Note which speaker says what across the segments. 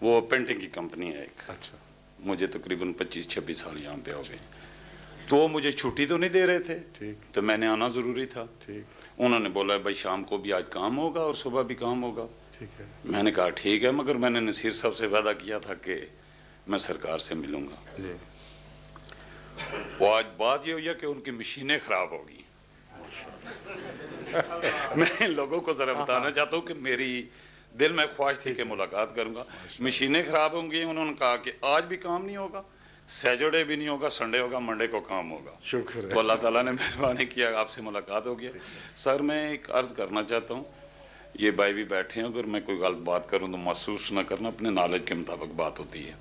Speaker 1: وہ پینٹنگ کی کمپنی ہے ایک.
Speaker 2: اچھا.
Speaker 1: مجھے تقریباً 25-26 سال یہاں پہ ہو گئے. تو مجھے چھٹی تو نہیں دے رہے تھے, تو میں نے آنا ضروری تھا. انہوں نے بولا بھائی شام کو بھی آج کام ہوگا اور صبح بھی کام ہوگا. میں نے کہا ٹھیک ہے, مگر میں نے نصیر صاحب سے وعدہ کیا تھا کہ میں سرکار سے ملوں گا. وہ آج بات یہ ہوئی ہے کہ ان کی مشینیں خراب ہو گئی. میں لوگوں کو ذرا بتانا چاہتا ہوں کہ میری دل میں خواہش تھی کہ ملاقات کروں گا. مشینیں خراب ہوں گی. انہوں نے کہا کہ آج بھی کام نہیں ہوگا, سیٹرڈے بھی نہیں ہوگا, سنڈے ہوگا, منڈے کو کام ہوگا. تو اللہ تعالیٰ نے مہربانی کیا, آپ سے ملاقات ہو گیا. سر میں ایک عرض کرنا چاہتا ہوں, یہ بھائی بھی بیٹھے ہیں, اگر میں کوئی غلط بات کروں تو محسوس نہ کرنا, اپنے نالج کے مطابق بات ہوتی ہے.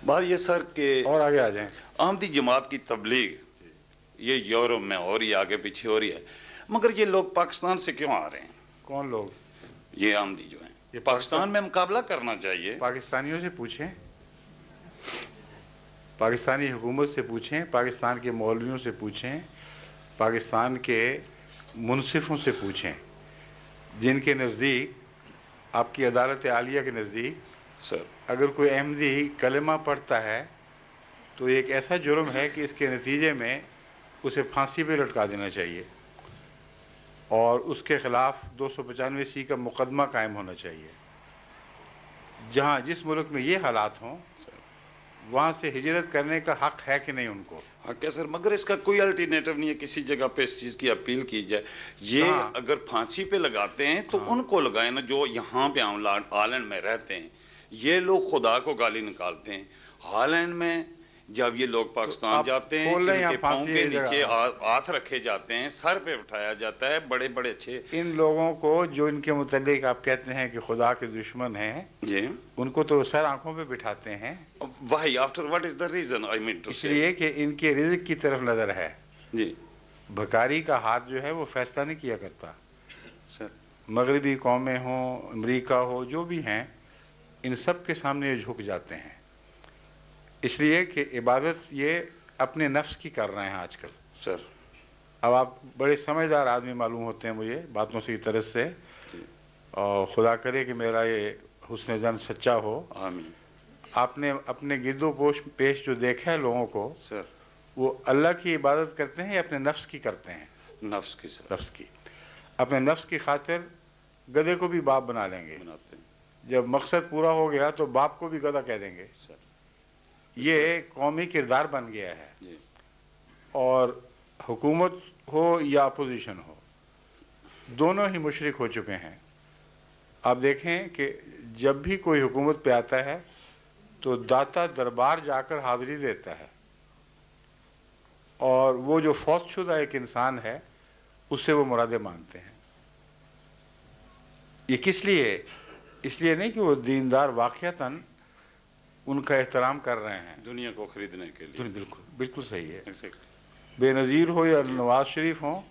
Speaker 1: بات یہ سر کہ
Speaker 2: اور آگے آ جائیں,
Speaker 1: احمدی جماعت کی تبلیغ یہ یورپ میں ہو رہی ہے, آگے پیچھے ہو رہی ہے, مگر یہ لوگ پاکستان سے کیوں آ رہے ہیں؟
Speaker 2: کون لوگ؟
Speaker 1: یہ احمدی جو ہیں. پاکستان میں مقابلہ کرنا چاہیے.
Speaker 2: پاکستانیوں سے پوچھیں, پاکستانی حکومت سے پوچھیں, پاکستان کے مولویوں سے پوچھیں, پاکستان کے منصفوں سے پوچھیں, جن کے نزدیک, آپ کی عدالت عالیہ کے نزدیک,
Speaker 1: سر
Speaker 2: اگر کوئی احمدی کلمہ پڑھتا ہے تو یہ ایک ایسا جرم ہے کہ اس کے نتیجے میں اسے پھانسی پہ لٹکا دینا چاہیے, اور اس کے خلاف 295C کا مقدمہ قائم ہونا چاہیے. جہاں جس ملک میں یہ حالات ہوں وہاں سے ہجرت کرنے کا حق ہے کہ نہیں ان کو؟
Speaker 1: حق ہے سر, مگر اس کا کوئی الٹرنیٹو نہیں ہے. کسی جگہ پہ اس چیز کی اپیل کی جائے. یہ اگر پھانسی پہ لگاتے ہیں تو ان کو لگائیں نا جو یہاں پہ ہالینڈ میں رہتے ہیں. یہ لوگ خدا کو گالی نکالتے ہیں. ہالینڈ میں جب یہ لوگ پاکستان جاتے ہیں, ان کے پاؤں کے نیچے ہاتھ رکھے جاتے ہیں, سر پہ اٹھایا جاتا ہے, بڑے بڑے اچھے.
Speaker 2: ان لوگوں کو جو ان کے متعلق آپ کہتے ہیں کہ خدا کے دشمن ہیں,
Speaker 1: جی,
Speaker 2: ان کو تو سر آنکھوں پہ بٹھاتے ہیں.
Speaker 1: Why? After what is the reason? I mean to
Speaker 2: us
Speaker 1: say.
Speaker 2: لیے کہ ان کے رزق کی طرف نظر ہے.
Speaker 1: جی,
Speaker 2: بھکاری کا ہاتھ جو ہے وہ فیصلہ نہیں کیا کرتا.
Speaker 1: سر
Speaker 2: مغربی قومیں ہوں, امریکہ ہو, جو بھی ہیں, ان سب کے سامنے یہ جھک جاتے ہیں. اس لیے کہ عبادت یہ اپنے نفس کی کر رہے ہیں آج کل.
Speaker 1: سر
Speaker 2: اب آپ بڑے سمجھدار آدمی معلوم ہوتے ہیں مجھے باتوں سے کی طرف سے, اور خدا کرے کہ میرا یہ حسن ظن سچا ہو.
Speaker 1: آمین.
Speaker 2: آپ نے اپنے گرد و پیش جو دیکھا ہے لوگوں کو,
Speaker 1: سر
Speaker 2: وہ اللہ کی عبادت کرتے ہیں یا اپنے نفس کی کرتے ہیں؟
Speaker 1: نفس کی سر.
Speaker 2: نفس کی. اپنے نفس کی خاطر گدھے کو بھی باپ بنا لیں گے.
Speaker 1: بناتے ہیں.
Speaker 2: جب مقصد پورا ہو گیا تو باپ کو بھی گدھا کہہ دیں گے.
Speaker 1: سر
Speaker 2: یہ قومی کردار بن گیا ہے.
Speaker 1: جی,
Speaker 2: اور حکومت ہو یا اپوزیشن ہو, دونوں ہی مشرک ہو چکے ہیں. آپ دیکھیں کہ جب بھی کوئی حکومت پہ آتا ہے تو داتا دربار جا کر حاضری دیتا ہے, اور وہ جو فوت شدہ ایک انسان ہے اس سے وہ مرادیں مانگتے ہیں. یہ کس لیے؟ اس لیے نہیں کہ وہ دیندار واقعتاً ان کا احترام کر رہے ہیں.
Speaker 1: دنیا کو خریدنے کے لیے.
Speaker 2: بالکل بالکل صحیح ہے.
Speaker 1: Exactly.
Speaker 2: بے نظیر ہو یا نواز شریف ہوں,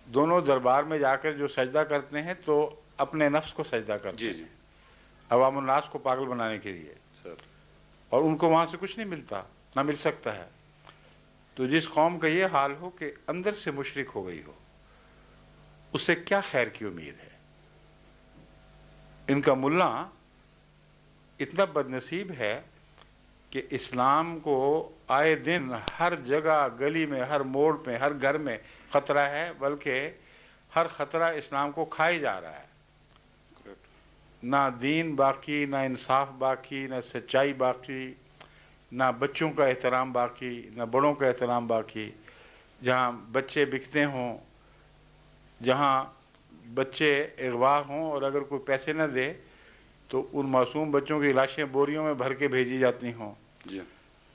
Speaker 2: دونوں دربار میں جا کر جو سجدہ کرتے ہیں تو اپنے نفس کو سجدہ کرتے ہیں.
Speaker 1: جی,
Speaker 2: عوام الناس کو پاگل بنانے کے لیے.
Speaker 1: سر
Speaker 2: اور ان کو وہاں سے کچھ نہیں ملتا, نہ مل سکتا ہے. تو جس قوم کا یہ حال ہو کہ اندر سے مشرک ہو گئی ہو, اس سے کیا خیر کی امید ہے؟ ان کا ملا اتنا بد نصیب ہے کہ اسلام کو آئے دن ہر جگہ, گلی میں, ہر موڑ پہ, ہر گھر میں خطرہ ہے, بلکہ ہر خطرہ اسلام کو کھائے جا رہا ہے. نہ دین باقی, نہ انصاف باقی, نہ سچائی باقی, نہ بچوں کا احترام باقی, نہ بڑوں کا احترام باقی. جہاں بچے بکتے ہوں, جہاں بچے اغوا ہوں, اور اگر کوئی پیسے نہ دے تو ان معصوم بچوں کی لاشیں بوریوں میں بھر کے بھیجی جاتی ہوں.
Speaker 1: جی,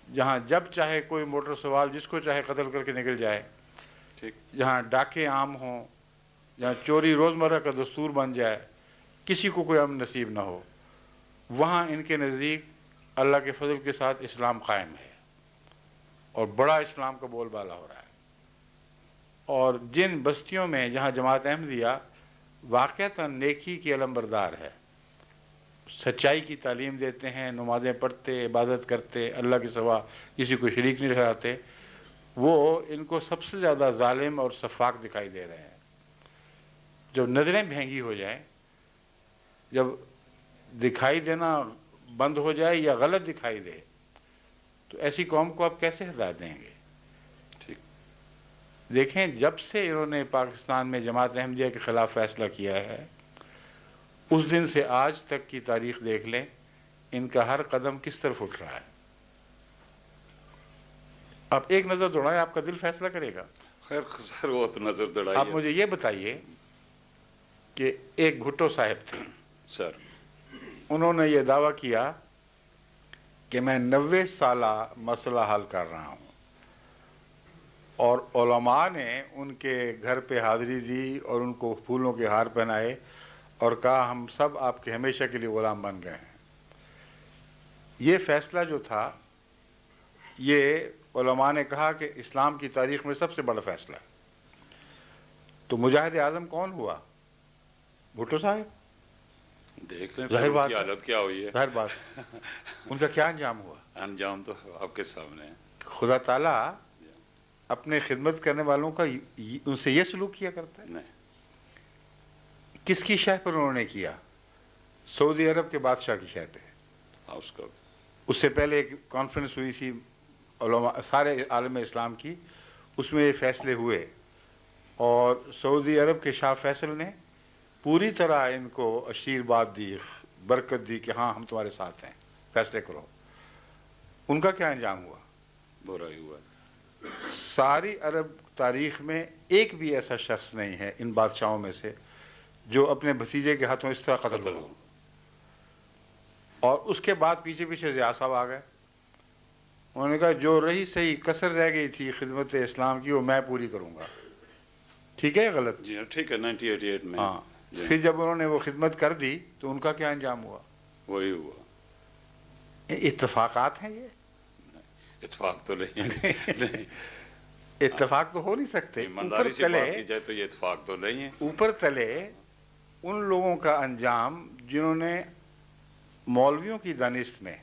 Speaker 2: جہاں جب چاہے کوئی موٹر سوار جس کو چاہے قتل کر کے نکل جائے.
Speaker 1: ٹھیک.
Speaker 2: جہاں ڈاکے عام ہوں, جہاں چوری روزمرہ کا دستور بن جائے, کسی کو کوئی امن نصیب نہ ہو, وہاں ان کے نزدیک اللہ کے فضل کے ساتھ اسلام قائم ہے, اور بڑا اسلام کا بول بالا ہو رہا ہے. اور جن بستیوں میں جہاں جماعت احمدیہ واقعتاً نیکی کی علمبردار ہے, سچائی کی تعلیم دیتے ہیں, نمازیں پڑھتے, عبادت کرتے, اللہ کے سوا کسی کو شریک نہیں ٹھہراتے, وہ ان کو سب سے زیادہ ظالم اور سفاک دکھائی دے رہے ہیں. جب نظریں بھینگی ہو جائیں, جب دکھائی دینا بند ہو جائے یا غلط دکھائی دے تو ایسی قوم کو آپ کیسے ہدایت دیں گے؟
Speaker 1: ٹھیک.
Speaker 2: دیکھیں جب سے انہوں نے پاکستان میں جماعت احمدیہ کے خلاف فیصلہ کیا ہے اس دن سے آج تک کی تاریخ دیکھ لیں، ان کا ہر قدم کس طرف اٹھ رہا ہے. آپ ایک نظر دوڑائیں، آپ کا دل فیصلہ کرے گا.
Speaker 1: خیر سر وہ تو نظر دوڑائی
Speaker 2: آپ
Speaker 1: ہے.
Speaker 2: مجھے یہ بتائیے کہ ایک بھٹو صاحب تھے،
Speaker 1: سر
Speaker 2: انہوں نے یہ دعویٰ کیا کہ میں 90 سالہ مسئلہ حل کر رہا ہوں، اور علماء نے ان کے گھر پہ حاضری دی اور ان کو پھولوں کے ہار پہنائے اور کہا ہم سب آپ کے ہمیشہ کے لیے غلام بن گئے ہیں. یہ فیصلہ جو تھا یہ علماء نے کہا کہ اسلام کی تاریخ میں سب سے بڑا فیصلہ ہے. تو مجاہد اعظم کون ہوا؟ بھٹو صاحب.
Speaker 1: دیکھ لیں
Speaker 2: ظاہر
Speaker 1: پھر ان
Speaker 2: بات
Speaker 1: کی
Speaker 2: ہے.
Speaker 1: حالت کیا ہوئی ہے.
Speaker 2: ظاہر بات ہے. ان کا کیا انجام ہوا؟
Speaker 1: انجام تو آپ کے سامنے ہے.
Speaker 2: خدا تعالیٰ اپنے خدمت کرنے والوں کا ان سے یہ سلوک کیا کرتا ہے.
Speaker 1: نہیں
Speaker 2: کس کی شہ پر انہوں نے کیا؟ سعودی عرب کے بادشاہ کی شہ پہ.
Speaker 1: اس کو
Speaker 2: اس سے پہلے ایک کانفرنس ہوئی تھی علماء سارے عالم اسلام کی، اس میں یہ فیصلے ہوئے اور سعودی عرب کے شاہ فیصل نے پوری طرح ان کو آشیرواد دی، برکت دی کہ ہاں ہم تمہارے ساتھ ہیں، فیصلے کرو. ان کا کیا انجام ہوا؟
Speaker 1: برا ہی ہوا.
Speaker 2: ساری عرب تاریخ میں ایک بھی ایسا شخص نہیں ہے ان بادشاہوں میں سے جو اپنے بھتیجے کے ہاتھوں اس طرح قتل ہو. اور اس کے بعد پیچھے پیچھے ضیاء صاحب آ گئے. انہوں نے کہا جو رہی صحیح کسر رہ گئی تھی خدمت اسلام کی وہ میں پوری کروں گا. ٹھیک ہے یا غلط؟
Speaker 1: جی ٹھیک ہے. 1988 میں
Speaker 2: ہاں.
Speaker 1: جی.
Speaker 2: پھر جب انہوں نے وہ خدمت کر دی تو ان کا کیا انجام ہوا؟
Speaker 1: وہی ہوا.
Speaker 2: اتفاقات ہیں یہ؟
Speaker 1: اتفاق تو نہیں ہے.
Speaker 2: اتفاق تو ہو نہیں سکتے.
Speaker 1: ایمانداری سے بات کی جائے تو یہ اتفاق تو نہیں ہے.
Speaker 2: اوپر تلے ان لوگوں کا انجام جنہوں نے مولویوں کی دانست میں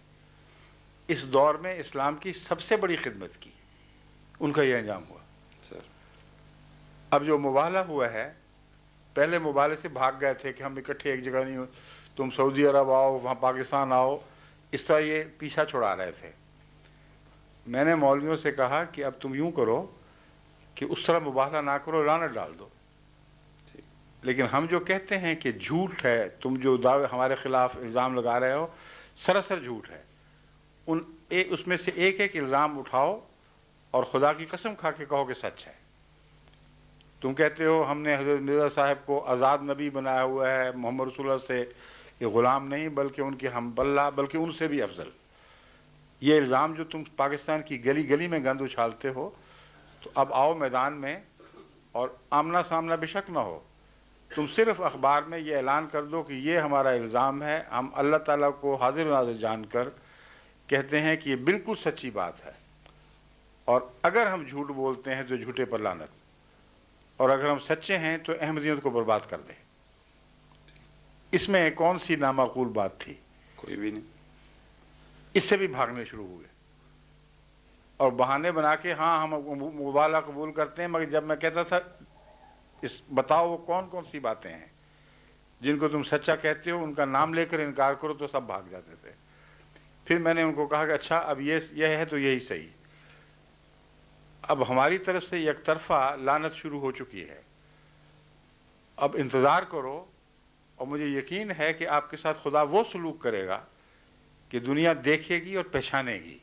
Speaker 2: اس دور میں اسلام کی سب سے بڑی خدمت کی، ان کا یہ انجام ہوا.
Speaker 1: سر
Speaker 2: اب جو مباہلہ ہوا ہے، پہلے مباہلے سے بھاگ گئے تھے کہ ہم اکٹھے ایک جگہ نہیں ہو، تم سعودی عرب آؤ، وہاں پاکستان آؤ، اس طرح یہ پیچھا چھڑا رہے تھے. میں نے مولویوں سے کہا کہ اب تم یوں کرو کہ اس طرح مباہلہ نہ کرو، لعنت ڈال دو. لیکن ہم جو کہتے ہیں کہ جھوٹ ہے، تم جو دعوے ہمارے خلاف الزام لگا رہے ہو سراسر جھوٹ ہے. اس میں سے ایک ایک الزام اٹھاؤ اور خدا کی قسم کھا کے کہو کہ سچ ہے. تم کہتے ہو ہم نے حضرت مرزا صاحب کو آزاد نبی بنایا ہوا ہے، محمد رسول اللہ سے یہ غلام نہیں بلکہ ان کے ہم بلہ، بلکہ ان سے بھی افضل. یہ الزام جو تم پاکستان کی گلی گلی میں گند اچھالتے ہو، تو اب آؤ میدان میں اور آمنا سامنا بے شک نہ ہو. تم صرف اخبار میں یہ اعلان کر دو کہ یہ ہمارا الزام ہے، ہم اللہ تعالیٰ کو حاضر و ناظر جان کر کہتے ہیں کہ یہ بالکل سچی بات ہے، اور اگر ہم جھوٹ بولتے ہیں تو جھوٹے پر لعنت، اور اگر ہم سچے ہیں تو احمدیت کو برباد کر دیں. اس میں کون سی نامعقول بات تھی؟
Speaker 1: کوئی بھی نہیں.
Speaker 2: اس سے بھی بھاگنے شروع ہوئے اور بہانے بنا کے ہاں ہم مبالغہ قبول کرتے ہیں. مگر جب میں کہتا تھا بتاؤ وہ کون کون سی باتیں ہیں جن کو تم سچا کہتے ہو، ان کا نام لے کر انکار کرو، تو سب بھاگ جاتے تھے. پھر میں نے ان کو کہا کہ اچھا اب یہ ہے تو یہی صحیح. اب ہماری طرف سے یک طرفہ لعنت شروع ہو چکی ہے. اب انتظار کرو، اور مجھے یقین ہے کہ آپ کے ساتھ خدا وہ سلوک کرے گا کہ دنیا دیکھے گی اور پہچانے گی.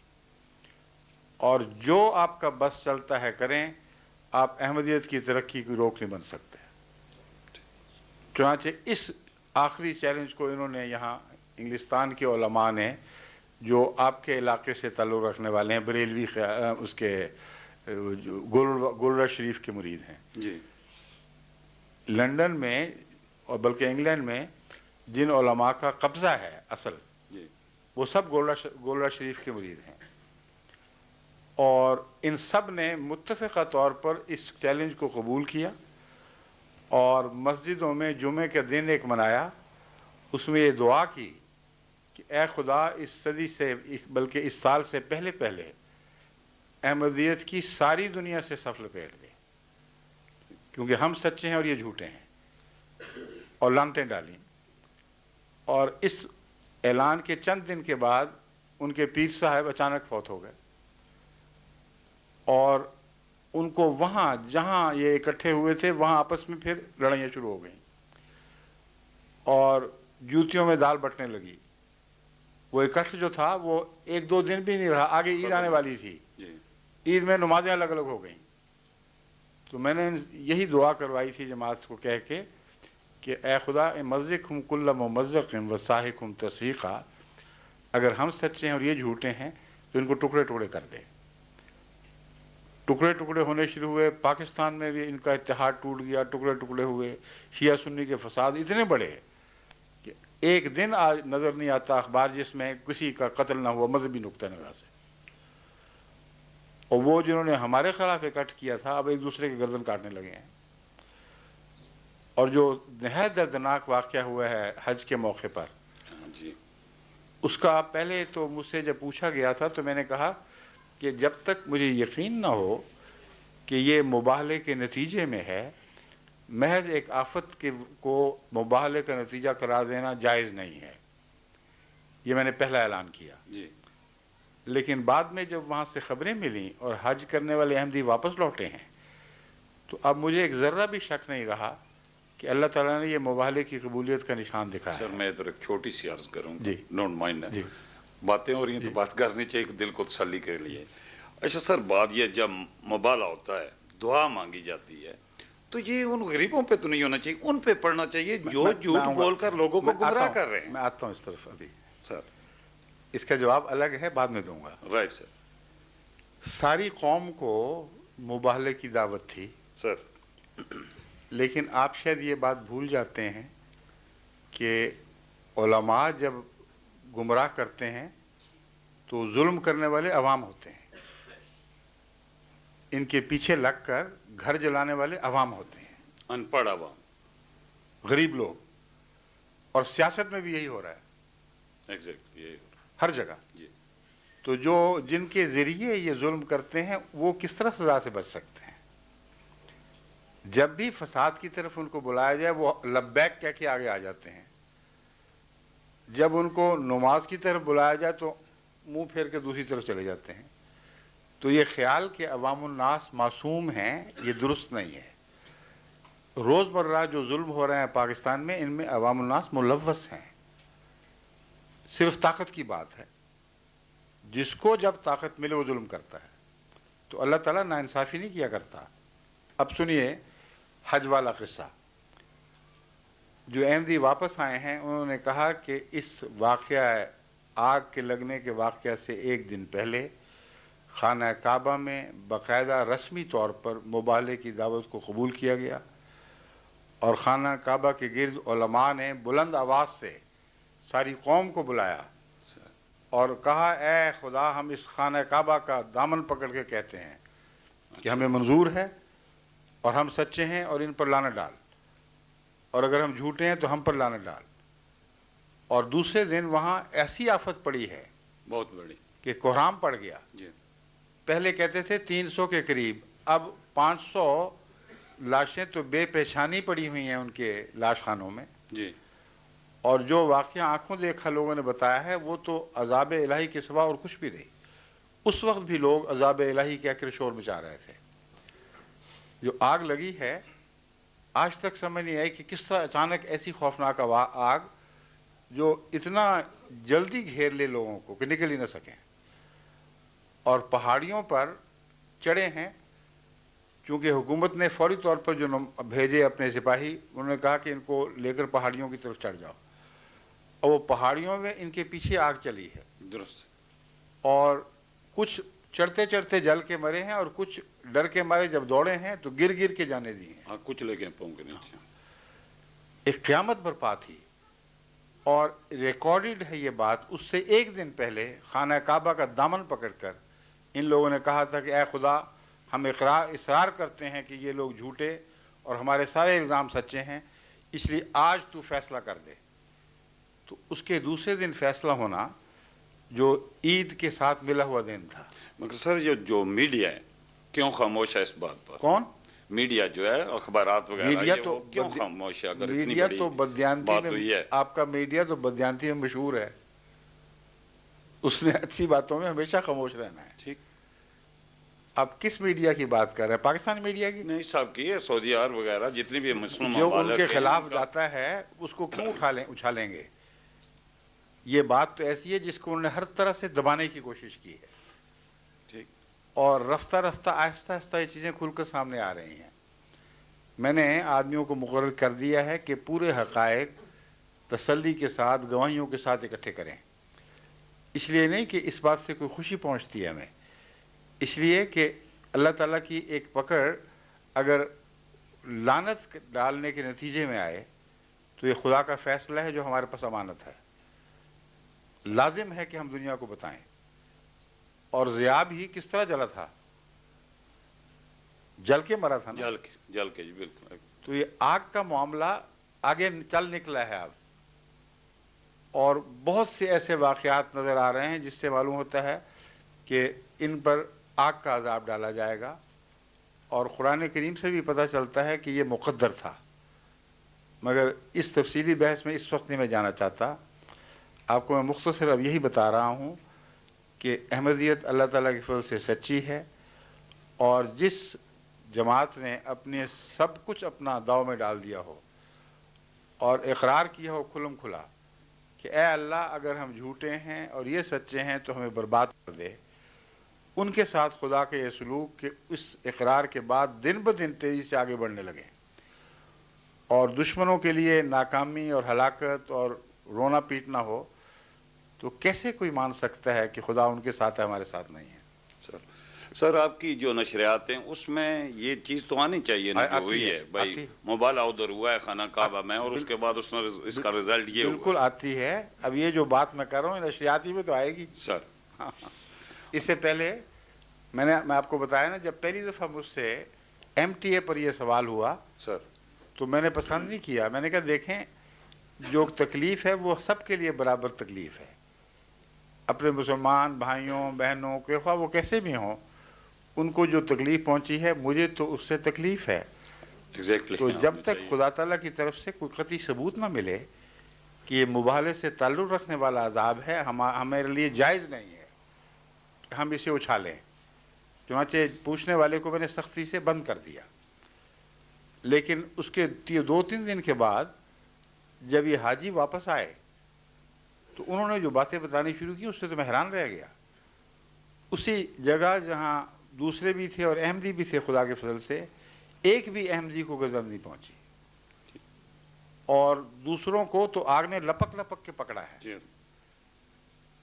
Speaker 2: اور جو آپ کا بس چلتا ہے کریں، آپ احمدیت کی ترقی کی روک نہیں بن سکتے. چنانچہ اس آخری چیلنج کو انہوں نے یہاں انگلستان کے علماء نے، جو آپ کے علاقے سے تعلق رکھنے والے ہیں، بریلوی اس کے گولڑا شریف کے مرید ہیں،
Speaker 1: جی
Speaker 2: لندن میں اور بلکہ انگلینڈ میں جن علماء کا قبضہ ہے اصل،
Speaker 1: جی
Speaker 2: وہ سب گولڑا شریف کے مرید ہیں. اور ان سب نے متفقہ طور پر اس چیلنج کو قبول کیا اور مسجدوں میں جمعے کا دن ایک منایا. اس میں یہ دعا کی کہ اے خدا اس صدی سے بلکہ اس سال سے پہلے پہلے احمدیت کی ساری دنیا سے صف لپیٹ دے، کیونکہ ہم سچے ہیں اور یہ جھوٹے ہیں، اور لعنتیں ڈالیں. اور اس اعلان کے چند دن کے بعد ان کے پیر صاحب اچانک فوت ہو گئے، اور ان کو وہاں جہاں یہ اکٹھے ہوئے تھے وہاں آپس میں پھر لڑائیاں شروع ہو گئیں اور جوتیوں میں دال بٹنے لگی۔ وہ اکٹھ جو تھا وہ 1-2 دن بھی نہیں رہا، آگے عید آنے والی تھی، عید میں نمازیں الگ الگ ہو گئیں۔ تو میں نے یہی دعا کروائی تھی جماعت کو کہہ کے کہ اے خدا مزقہم کل ممزق وساحقہم تسحیقا، اگر ہم سچے ہیں اور یہ جھوٹے ہیں تو ان کو ٹکڑے ٹکڑے کر دے۔ ٹکڑے ٹکڑے ہونے شروع ہوئے، پاکستان میں بھی ان کا اتحاد ٹوٹ گیا، ٹکڑے ٹکڑے ہوئے، شیعہ سنی کے فساد اتنے بڑے کہ ایک دن آج نظر نہیں آتا اخبار جس میں کسی کا قتل نہ ہوا مذہبی نقطہ نگاہ سے۔ اور وہ جنہوں نے ہمارے خلاف اکٹھ کیا تھا اب ایک دوسرے کے گردن کاٹنے لگے ہیں۔ اور جو نہایت دردناک واقعہ ہوا ہے حج کے موقع پر، اس کا پہلے تو مجھ سے جب پوچھا گیا تھا تو میں نے کہا کہ جب تک مجھے یقین نہ ہو کہ یہ مباہلے کے نتیجے میں ہے، محض ایک آفت کو مباہلے کا نتیجہ قرار دینا جائز نہیں ہے۔ یہ میں نے پہلا اعلان کیا۔ لیکن بعد میں جب وہاں سے خبریں ملیں اور حج کرنے والے احمدی واپس لوٹے ہیں تو اب مجھے ایک ذرہ بھی شک نہیں رہا کہ اللہ تعالیٰ نے یہ مباہلے کی قبولیت کا نشان دکھایا ہے۔
Speaker 1: سر میں ادھر ایک چھوٹی سی عرض کروں گا،
Speaker 2: جی
Speaker 1: ڈونٹ مائنڈ۔
Speaker 2: جی
Speaker 1: باتیں ہو رہی ہیں تو بات کرنی چاہیے کہ دل کو تسلی کے لیے۔ اچھا سر، بات یہ جب مباہلہ ہوتا ہے، دعا مانگی جاتی ہے، تو یہ ان غریبوں پہ تو نہیں ہونا چاہیے، ان پہ پڑھنا چاہیے جو جھوٹ بول کر لوگوں کو گمراہ کر رہے ہیں۔
Speaker 2: میں آتا ہوں اس طرف ابھی،
Speaker 1: سر
Speaker 2: اس کا جواب الگ ہے، بعد میں دوں گا۔
Speaker 1: Right sir.
Speaker 2: ساری قوم کو مباہلے کی دعوت تھی
Speaker 1: سر
Speaker 2: لیکن آپ شاید یہ بات بھول جاتے ہیں کہ علماء جب گمراہ کرتے ہیں تو ظلم کرنے والے عوام ہوتے ہیں، ان کے پیچھے لگ کر گھر جلانے والے عوام ہوتے ہیں،
Speaker 1: ان پڑھ عوام،
Speaker 2: غریب لوگ۔ اور سیاست میں بھی یہی ہو رہا ہے،
Speaker 1: ایگزیکٹ یہی
Speaker 2: ہر جگہ۔
Speaker 1: جی
Speaker 2: تو جو جن کے ذریعے یہ ظلم کرتے ہیں وہ کس طرح سزا سے بچ سکتے ہیں؟ جب بھی فساد کی طرف ان کو بلایا جائے وہ لبیک کہہ کے آگے آ جاتے ہیں، جب ان کو نماز کی طرف بلایا جائے تو منہ پھیر کے دوسری طرف چلے جاتے ہیں۔ تو یہ خیال کہ عوام الناس معصوم ہیں یہ درست نہیں ہے۔ روزمرہ جو ظلم ہو رہے ہیں پاکستان میں، ان میں عوام الناس ملوث ہیں، صرف طاقت کی بات ہے، جس کو جب طاقت ملے وہ ظلم کرتا ہے۔ تو اللہ تعالیٰ ناانصافی نہیں کیا کرتا۔ اب سنیے حج والا قصہ۔ جو احمدی واپس آئے ہیں انہوں نے کہا کہ اس واقعہ آگ کے لگنے کے واقعہ سے ایک دن پہلے خانہ کعبہ میں باقاعدہ رسمی طور پر مباہلے کی دعوت کو قبول کیا گیا، اور خانہ کعبہ کے گرد علماء نے بلند آواز سے ساری قوم کو بلایا اور کہا اے خدا، ہم اس خانہ کعبہ کا دامن پکڑ کے کہتے ہیں کہ ہمیں منظور ہے اور ہم سچے ہیں، اور ان پر لعنت ڈال، اور اگر ہم جھوٹے ہیں تو ہم پر لعنت ڈال۔ اور دوسرے دن وہاں ایسی آفت پڑی ہے
Speaker 1: بہت بڑی
Speaker 2: کہ کوہرام پڑ گیا۔ پہلے کہتے تھے 300 کے قریب، اب 500 لاشیں تو بے پہچانی پڑی ہوئی ہیں ان کے لاش خانوں میں۔
Speaker 1: جی
Speaker 2: اور جو واقعہ آنکھوں دیکھا لوگوں نے بتایا ہے وہ تو عذاب الہی کے سوا اور کچھ بھی نہیں۔ اس وقت بھی لوگ عذاب الہی کہہ کر شور مچا رہے تھے۔ جو آگ لگی ہے آج تک سمجھ نہیں آئی کہ کس طرح اچانک ایسی خوفناک آگ جو اتنا جلدی گھیر لے لوگوں کو کہ نکل ہی نہ سکیں، اور پہاڑیوں پر چڑھے ہیں۔ چونکہ حکومت نے فوری طور پر جو بھیجے اپنے سپاہی، انہوں نے کہا کہ ان کو لے کر پہاڑیوں کی طرف چڑھ جاؤ، اور وہ پہاڑیوں میں ان کے پیچھے آگ چلی ہے۔
Speaker 1: درست۔
Speaker 2: اور کچھ چڑھتے چڑھتے جل کے مرے ہیں اور کچھ ڈر کے مارے جب دوڑے ہیں تو گر گر کے جانے دیے ہیں۔
Speaker 1: ہاں کچھ لے گئے پاؤں کے نیچے۔
Speaker 2: ایک قیامت برپا تھی، اور ریکارڈڈ ہے یہ بات۔ اس سے ایک دن پہلے خانہ کعبہ کا دامن پکڑ کر ان لوگوں نے کہا تھا کہ اے خدا، ہم اصرار کرتے ہیں کہ یہ لوگ جھوٹے اور ہمارے سارے الزام سچے ہیں، اس لیے آج تو فیصلہ کر دے۔ تو اس کے دوسرے دن فیصلہ ہونا جو عید کے ساتھ ملا ہوا دن تھا۔
Speaker 1: مگر سر جو میڈیا ہے کیوں خاموش ہے اس بات پر؟
Speaker 2: کون؟
Speaker 1: میڈیا جو ہے، اخبارات وغیرہ،
Speaker 2: میڈیا
Speaker 1: یہ
Speaker 2: تو
Speaker 1: وہ کیوں خاموش ہے؟ اگر اتنی
Speaker 2: میڈیا
Speaker 1: بڑی
Speaker 2: تو بدیانتی
Speaker 1: بات
Speaker 2: میں،
Speaker 1: ہوئی ہے۔
Speaker 2: آپ کا میڈیا تو بدیانتی میں مشہور ہے۔ اس نے اچھی باتوں میں ہمیشہ خاموش رہنا ہے.
Speaker 1: ٹھیک.
Speaker 2: آپ کس میڈیا کی بات کر رہے ہیں؟ پاکستانی میڈیا کی؟
Speaker 1: نہیں سب کی ہے، سعودی عرب وغیرہ جتنی بھی مسلم
Speaker 2: جو ان
Speaker 1: ممالک
Speaker 2: کے
Speaker 1: ہیں،
Speaker 2: خلاف
Speaker 1: ان کا-
Speaker 2: جاتا ہے اس کو کیوں اچھالیں گے؟ یہ بات تو ایسی ہے جس کو انہوں نے ہر طرح سے دبانے کی کوشش کی ہے،
Speaker 1: ٹھیک.
Speaker 2: اور رفتہ رفتہ آہستہ آہستہ یہ چیزیں کھل کر سامنے آ رہی ہیں. میں نے آدمیوں کو مقرر کر دیا ہے کہ پورے حقائق تسلی کے ساتھ، گواہیوں کے ساتھ اکٹھے کریں. اس لیے نہیں کہ اس بات سے کوئی خوشی پہنچتی ہے ہمیں، اس لیے کہ اللہ تعالیٰ کی ایک پکڑ اگر لعنت ڈالنے کے نتیجے میں آئے تو یہ خدا کا فیصلہ ہے جو ہمارے پاس امانت ہے. لازم ہے کہ ہم دنیا کو بتائیں. اور ضیاء بھی کس طرح جلا تھا؟ جل کے مرا تھا نا.
Speaker 1: جل کے جی بالکل.
Speaker 2: تو یہ آگ کا معاملہ آگے چل نکلا ہے اب، اور بہت سے ایسے واقعات نظر آ رہے ہیں جس سے معلوم ہوتا ہے کہ ان پر آگ کا عذاب ڈالا جائے گا. اور قرآن کریم سے بھی پتہ چلتا ہے کہ یہ مقدر تھا. مگر اس تفصیلی بحث میں اس وقت نہیں میں جانا چاہتا. آپ کو میں مختصر اب یہی بتا رہا ہوں کہ احمدیت اللہ تعالیٰ کی فضل سے سچی ہے، اور جس جماعت نے اپنے سب کچھ اپنا داؤ میں ڈال دیا ہو اور اقرار کیا ہو کھلم کھلا کہ اے اللہ اگر ہم جھوٹے ہیں اور یہ سچے ہیں تو ہمیں برباد کر دے، ان کے ساتھ خدا کے یہ سلوک کہ اس اقرار کے بعد دن بدن تیزی سے آگے بڑھنے لگے، اور دشمنوں کے لیے ناکامی اور ہلاکت اور رونا پیٹنا ہو، تو کیسے کوئی مان سکتا ہے کہ خدا ان کے ساتھ ہے، ہمارے ساتھ نہیں ہے؟
Speaker 1: سر آپ کی جو نشریات ہیں اس میں یہ چیز تو آنی چاہیے نا جو ہوئی ہے بھائی مبالغہ ادھر ہوا ہے خانہ کعبہ میں، اور اس کے بعد اس میں اس کا رزلٹ یہ ہوا.
Speaker 2: بالکل آتی ہے. اب یہ جو بات میں کر رہا ہوں نشریاتی میں تو آئے گی
Speaker 1: سر.
Speaker 2: اس سے پہلے میں آپ کو بتایا نا، جب پہلی دفعہ مجھ سے ایم ٹی اے پر یہ سوال ہوا
Speaker 1: سر
Speaker 2: تو میں نے پسند نہیں کیا. میں نے کہا دیکھیں جو تکلیف ہے وہ سب کے لیے برابر تکلیف ہے. اپنے مسلمان بھائیوں بہنوں کے خواہ وہ کیسے بھی ہوں، ان کو جو تکلیف پہنچی ہے مجھے تو اس سے تکلیف ہے. تو جب تک خدا تعالیٰ کی طرف سے کوئی قطعی ثبوت نہ ملے کہ یہ مبالغے سے تعلق رکھنے والا عذاب ہے، ہمارے لیے جائز نہیں ہے کہ ہم اسے اچھالیں. چنانچہ پوچھنے والے کو میں نے سختی سے بند کر دیا. لیکن اس کے 2-3 دن کے بعد جب یہ حاجی واپس آئے تو انہوں نے جو باتیں بتانی شروع کی اس سے تو میں حیران رہ گیا. اسی جگہ جہاں دوسرے بھی تھے اور احمدی بھی تھے، خدا کے فضل سے ایک بھی احمدی کو غضب نہیں پہنچی، اور دوسروں کو تو آگ نے لپک لپک کے پکڑا ہے.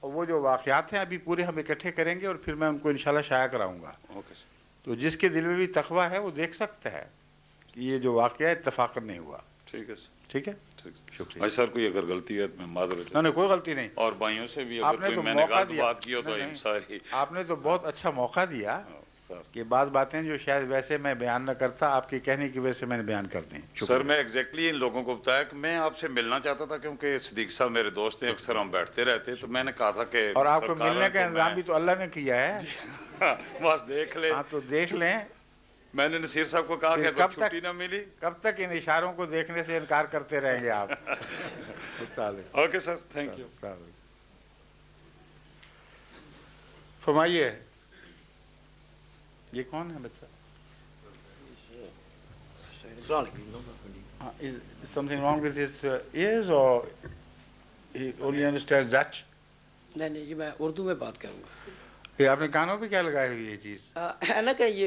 Speaker 2: اور وہ جو واقعات ہیں ابھی پورے ہم اکٹھے کریں گے اور پھر میں ان کو انشاءاللہ شائع کراؤں گا. تو جس کے دل میں بھی تقویٰ ہے وہ دیکھ سکتا ہے کہ یہ جو واقعہ اتفاقاً نہیں ہوا.
Speaker 1: ٹھیک ہے
Speaker 2: ٹھیک ہے. شکریہ.
Speaker 1: بھائی سر کوئی اگر غلطی ہے میں معذرت.
Speaker 2: نہیں کوئی غلطی نہیں.
Speaker 1: اور بھائیوں سے بھی
Speaker 2: آپ
Speaker 1: اگر
Speaker 2: نے
Speaker 1: کوئی
Speaker 2: تو
Speaker 1: میں نے
Speaker 2: موقع
Speaker 1: غلط
Speaker 2: دیا.
Speaker 1: بات کی ہو تو ساری
Speaker 2: آپ نے تو بہت اچھا موقع دیا کہ بعض باتیں جو شاید ویسے میں بیان نہ کرتا آپ کے کہنے کی وجہ سے میں نے بیان کر دیں.
Speaker 1: سر میں ایگزیکٹلی ان لوگوں کو بتایا کہ میں آپ سے ملنا چاہتا تھا کیونکہ صدیق صاحب میرے دوست ہیں، اکثر ہم بیٹھتے رہتے، تو میں نے کہا تھا کہ
Speaker 2: اور آپ کو ملنے کا انتظام بھی تو اللہ نے کیا ہے.
Speaker 1: بس دیکھ لیں.
Speaker 2: ہاں تو دیکھ لیں.
Speaker 1: میں نے نصیر صاحب کو کہا کہ اگر چھٹی نہ ملی
Speaker 2: کب تک ان اشاروں کو دیکھنے سے انکار کرتے رہیں گے آپ؟
Speaker 1: Okay sir thank you.
Speaker 2: فرمائیے یہ کون ہے بچہ؟ Is something wrong with his ears or he only understands Dutch?
Speaker 3: نہیں جی میں اردو میں بات کروں گا.
Speaker 2: یہ آپ نے کانوں پہ کیا لگائی ہوئی یہ چیز؟
Speaker 3: ہے نا کہ یہ